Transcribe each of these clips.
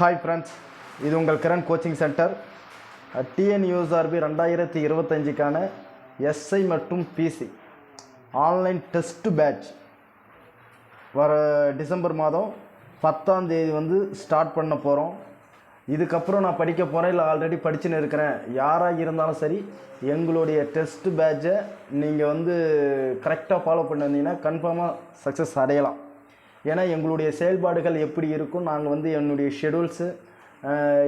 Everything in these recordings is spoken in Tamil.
ஹாய் ஃப்ரெண்ட்ஸ், இது உங்கள் கிரண் கோச்சிங் சென்டர். டிஎன்யூஎஸ்ஆர்பி 2025க்கான எஸ்ஐ மற்றும் பிசி ஆன்லைன் டெஸ்ட் பேட்ச் வர டிசம்பர் மாதம் 10ஆம் தேதி ஸ்டார்ட் பண்ண போகிறோம். இதுக்கப்புறம் நான் படிக்க போகிறேன், இல்லை ஆல்ரெடி படிச்சுன்னு இருக்கிறேன், யாராக இருந்தாலும் சரி எங்களுடைய டெஸ்ட் பேட்சை நீங்கள் கரெக்டாக ஃபாலோ பண்ணியிருந்தீங்கன்னா கன்ஃபார்மாக சக்ஸஸ் அடையலாம். ஏன்னா எங்களுடைய செயல்பாடுகள் எப்படி இருக்கும், நாங்கள் என்னுடைய ஷெடியூல்ஸு,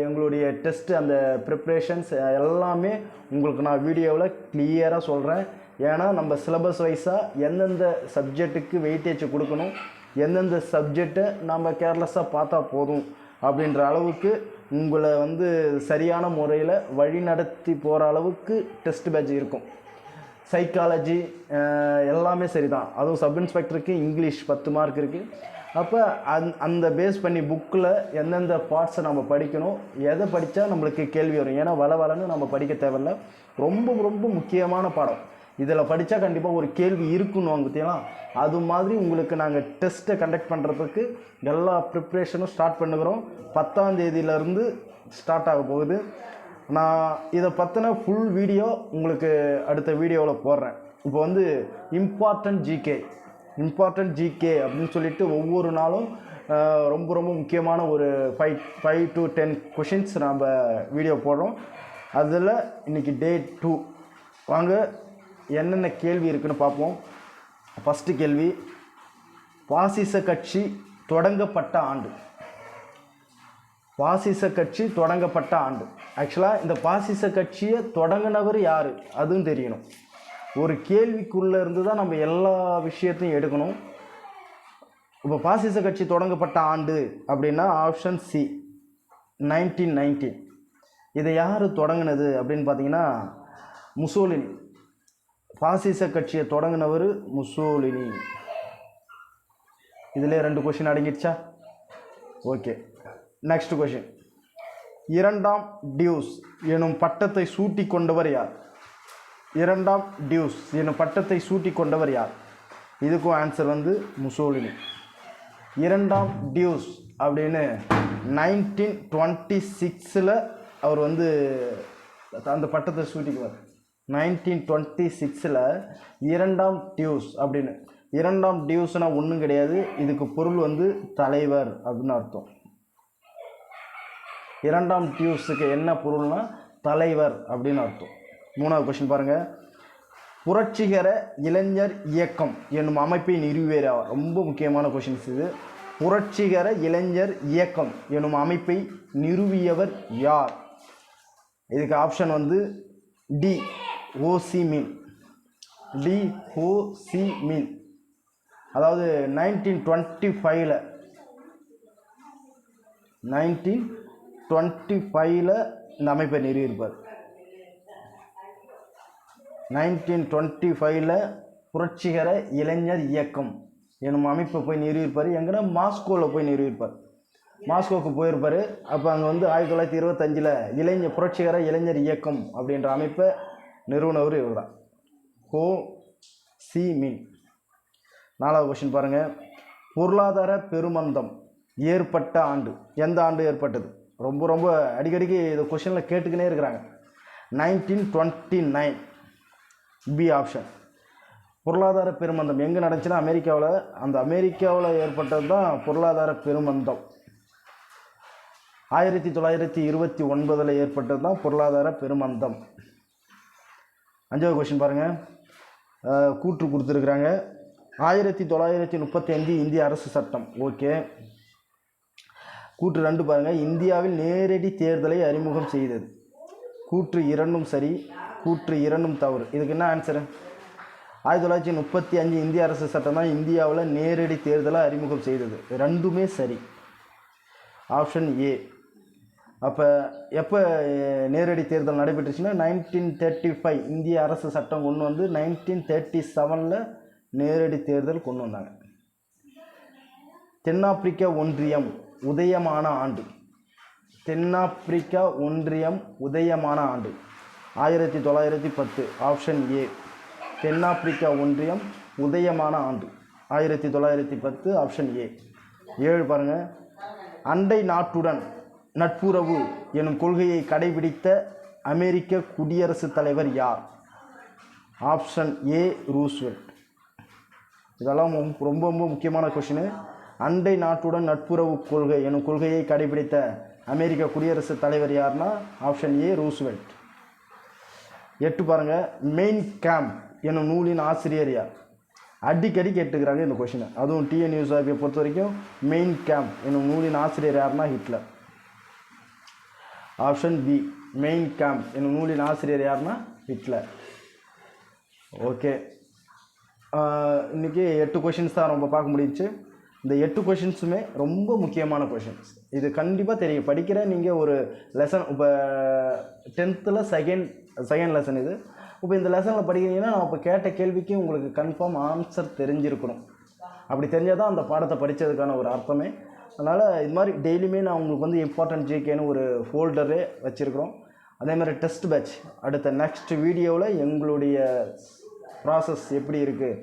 எங்களுடைய டெஸ்ட்டு, அந்த ப்ரிப்ரேஷன்ஸ் எல்லாமே உங்களுக்கு நான் வீடியோவில் கிளியராக சொல்கிறேன். ஏன்னா நம்ம சிலபஸ் வைஸாக எந்தெந்த சப்ஜெக்ட்டுக்கு வெயிட்டேஜ் கொடுக்கணும், எந்தெந்த சப்ஜெக்டை நம்ம கேர்லெஸ்ஸாக பார்த்தா போதும் அப்படின்ற அளவுக்கு உங்களை சரியான முறையில் வழி நடத்தி போகிற அளவுக்கு டெஸ்ட் பேட்ச் இருக்கும். சைக்காலஜி எல்லாமே சரி தான். அதுவும் சப் இன்ஸ்பெக்டருக்கு இங்கிலீஷ் 10 மார்க் இருக்குது. அப்போ அந்த பேஸ் பண்ணி புக்கில் எந்தெந்த பார்ட்ஸை நம்ம படிக்கணும், எதை படித்தா நம்மளுக்கு கேள்வி வரும். ஏன்னா வளன்னு நம்ம படிக்க தேவையில்ல, ரொம்ப ரொம்ப முக்கியமான பாடம். இதில் படித்தா கண்டிப்பாக ஒரு கேள்வி இருக்குன்னு பார்த்தீங்களா, அது மாதிரி உங்களுக்கு நாங்கள் டெஸ்ட்டை கண்டக்ட் பண்ணுறதுக்கு எல்லா ப்ரிப்ரேஷனும் ஸ்டார்ட் பண்ணுகிறோம். 10ஆம் தேதியிலேருந்து ஸ்டார்ட் ஆக போகுது. நான் இதை பற்றின ஃபுல் வீடியோ உங்களுக்கு அடுத்த வீடியோவில் போடுறேன். இப்போ இம்பார்ட்டன்ட் ஜிகே அப்படின்னு சொல்லிட்டு ஒவ்வொரு நாளும் ரொம்ப ரொம்ப முக்கியமான ஒரு 5 to 10 கொஷின்ஸ் நம்ம வீடியோ போடுறோம். அதில் இன்றைக்கி டே 2. வாங்க என்னென்ன கேள்வி இருக்குன்னு பார்ப்போம். ஃபஸ்ட்டு கேள்வி, பாசிச கட்சி தொடங்கப்பட்ட ஆண்டு. பாசிச கட்சி தொடங்கப்பட்ட ஆண்டு. ஆக்சுவலாக இந்த பாசிச கட்சியை தொடங்கினவர் யார் அதுவும் தெரியணும். ஒரு கேள்விக்குள்ளே இருந்து தான் நம்ம எல்லா விஷயத்தையும் எடுக்கணும். இப்போ பாசிச கட்சி தொடங்கப்பட்ட ஆண்டு அப்படின்னா ஆப்ஷன் சி 1919. இதை யார் தொடங்கினது அப்படின்னு பார்த்தீங்கன்னா முசோலினி. பாசிச கட்சியை தொடங்கினவர் முசோலினி. இதில் 2 கொஷின் அடங்கிடுச்சா? Okay, next question. 2ஆம் டியூஸ் எனும் பட்டத்தை சூட்டி கொண்டவர் யார்? 2ஆம் டியூஸ் எனும் பட்டத்தை சூட்டி கொண்டவர் யார்? இதுக்கும் ஆன்சர் முசோலினி. 2ஆம் டியூஸ் அப்படின்னு 1926 அவர் அந்த பட்டத்தை சூட்டிக்குவார். 1926 2ஆம் டியூஸ் அப்படின்னு. 2ஆம் டியூஸ்னால் ஒன்றும் கிடையாது, இதுக்கு பொருள் தலைவர் அப்படின்னு அர்த்தம். 2ஆம் டியூஸுக்கு என்ன பொருள்னா தலைவர் அப்படின்னு அர்த்தம். 3வது கொஸ்டின் பாருங்கள். புரட்சிகர இளைஞர் இயக்கம் என்னும் அமைப்பை நிறுவியவர் யார்? ரொம்ப முக்கியமான கொஷின்ஸ் இது. புரட்சிகர இளைஞர் இயக்கம் என்னும் அமைப்பை நிறுவியவர் யார்? இதுக்கு ஆப்ஷன் டி ஓசி மீன். டி ஓசி மீன். அதாவது 1925 இந்த அமைப்பை நிறுவியிருப்பார். 1925 புரட்சிகர இளைஞர் இயக்கம் என்னும் அமைப்பை போய் நிறுவியிருப்பார். எங்கன்னா மாஸ்கோவில் போய் நிறுவியிருப்பார். மாஸ்கோவுக்கு போயிருப்பார். அப்போ அங்கே 1925 புரட்சிகர இளைஞர் இயக்கம் அப்படின்ற அமைப்பை நிறுவனவர் இவர் தான், ஹோ சி மின். 4வது கொஸ்டின் பாருங்கள். பொருளாதார பெருமந்தம் ஏற்பட்ட ஆண்டு. எந்த ஆண்டு ஏற்பட்டது? ரொம்ப ரொம்ப அடிக்கடிக்கு இந்த கொஷனில் கேட்டுக்கினே இருக்கிறாங்க. 1929 பி ஆப்ஷன். பொருளாதார பெருமந்தம் எங்கே நடந்துச்சுன்னா அமெரிக்காவில். அந்த அமெரிக்காவில் ஏற்பட்டது தான் பொருளாதார பெருமந்தம். 1929 ஏற்பட்டது தான் பொருளாதார பெருமந்தம். 5வது கொஸ்டின் பாருங்கள். கூற்று கொடுத்துருக்குறாங்க. 1935 இந்திய அரசு சட்டம். ஓகே. கூற்று 2 பாருங்கள். இந்தியாவில் நேரடி தேர்தலை அறிமுகம் செய்தது. கூற்று 2ம் சரி, கூற்று 2ம் தவறு. இதுக்கு என்ன ஆன்சரு? 1935 இந்திய அரசு சட்டம் தான் இந்தியாவில் நேரடி தேர்தலை அறிமுகம் செய்தது. 2மே சரி. Option A. அப்போ எப்போ நேரடி தேர்தல் நடைபெற்றுச்சுன்னா 1935 இந்திய அரசு சட்டம் கொண்டு 1937 நேரடி தேர்தல் கொண்டு வந்தாங்க. தென்னாப்பிரிக்க ஒன்றியம் உதயமான ஆண்டு. தென்னாப்பிரிக்கா ஒன்றியம் உதயமான ஆண்டு 1910. Option A. தென்னாப்பிரிக்கா ஒன்றியம் உதயமான ஆண்டு 1910. Option A. 7 பாருங்கள். அண்டை நாட்டுடன் நட்புறவு எனும் கொள்கையை கடைபிடித்த அமெரிக்க குடியரசுத் தலைவர் யார்? Option A Roosevelt. இதெல்லாம் ரொம்ப ரொம்ப முக்கியமான கொஷின். அண்டை நாட்டுடன் நட்புறவு கொள்கை எனும் கொள்கையை கடைபிடித்த அமெரிக்க குடியரசுத் தலைவர் யார்னா ஆப்ஷன் ஏ ரூஸ்வெல்ட். 8 பாருங்க, மெயின் கேம்ப் எனும் நூலின் ஆசிரியர் யார்? அடிக்கடி கேட்டுக்கிறாங்க இந்த கொஷினை. அதுவும் டிஎன்யூஎஸ்ஆர்பியை பொறுத்த வரைக்கும் மெயின் கேம்ப் எனும் நூலின் ஆசிரியர் யாருன்னா Hitler. Option B, Mein Kampf எனும் நூலின் ஆசிரியர் யாருன்னா ஹிட்லர். ஓகே, இன்றைக்கி 8 கொஷின்ஸ் தான் ரொம்ப பார்க்க முடிஞ்சிச்சு. இந்த 8 கொஷின்ஸுமே ரொம்ப முக்கியமான கொஷின்ஸ். இது கண்டிப்பாக தெரியும். படிக்கிற நீங்கள் ஒரு லெசன் இப்போ 10th செகண்ட் லெசன் இது. இப்போ இந்த லெசனில் படிக்கிறீங்கன்னா நான் இப்போ கேட்ட கேள்விக்கு உங்களுக்கு கன்ஃபார்ம் ஆன்சர் தெரிஞ்சிருக்கணும். அப்படி தெரிஞ்சால் தான் அந்த பாடத்தை படித்ததுக்கான ஒரு அர்த்தமே. அதனால் இது மாதிரி டெய்லியுமே நான் உங்களுக்கு வந்து இம்பார்ட்டன்ட் ஜிகேன்னு ஒரு ஃபோல்டரே வச்சுருக்கிறோம். அதே மாதிரி டெஸ்ட் பேட்ச் அடுத்த நெக்ஸ்ட் வீடியோவில் எங்களுடைய ப்ராசஸ் எப்படி இருக்குது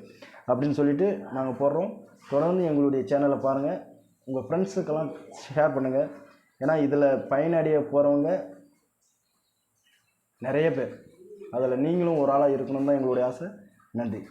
அப்படின்னு சொல்லிட்டு நாங்கள் போடுறோம். தொடர்ந்து எங்களுடைய சேனலை பாருங்கள், உங்கள் ஃப்ரெண்ட்ஸுக்கெல்லாம் ஷேர் பண்ணுங்கள். ஏன்னா இதில் பயனடைய போகிறவங்க நிறைய பேர், அதில் நீங்களும் ஒரு ஆளாக இருக்கணும் தான் எங்களுடைய ஆசை. நன்றி.